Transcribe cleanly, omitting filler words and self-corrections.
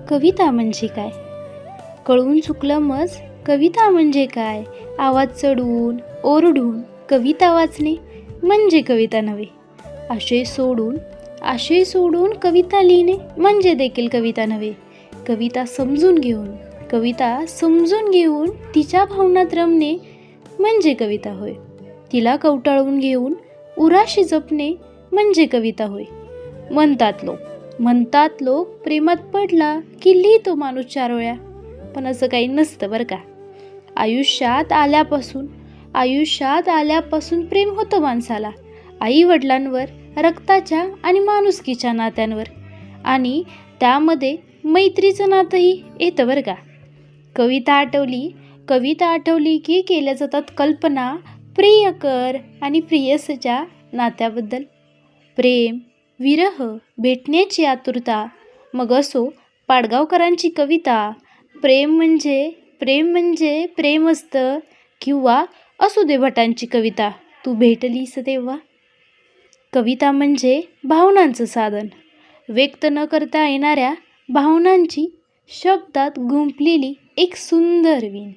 कविता म्हणजे काय? कळून चुकलं मज कविता म्हणजे काय? आवाज चढवून ओरडून कविता वाचणे म्हणजे कविता नव्हे. आशय सोडून कविता लिहिणे म्हणजे देखील कविता नव्हे. कविता समजून घेऊन तिच्या भावनात रमणे म्हणजे कविता होय. तिला कवटाळून घेऊन उराशी जपणे म्हणजे कविता होय. म्हणतात लोक प्रेमात पडला की लिहितो माणूस चारोळ्या. पण असं काही नसतं बरं का. आयुष्यात आल्यापासून प्रेम होतं माणसाला. आई वडिलांवर, रक्ताच्या आणि माणुसकीच्या नात्यांवर, आणि त्यामध्ये मैत्रीचं नातंही येतं बरं का. कविता आठवली की केल्या जातात कल्पना प्रियकर आणि प्रियसच्या नात्याबद्दल. प्रेम, विरह, भेटण्याची आतुरता. मग असो पाडगावकरांची कविता प्रेम म्हणजे प्रेम असतं, किंवा असू दे भटांची कविता तू भेटलीस तेव्हा. कविता म्हणजे भावनांचं साधन, व्यक्त न करता येणाऱ्या भावनांची शब्दात गुंफलेली एक सुंदर वीण.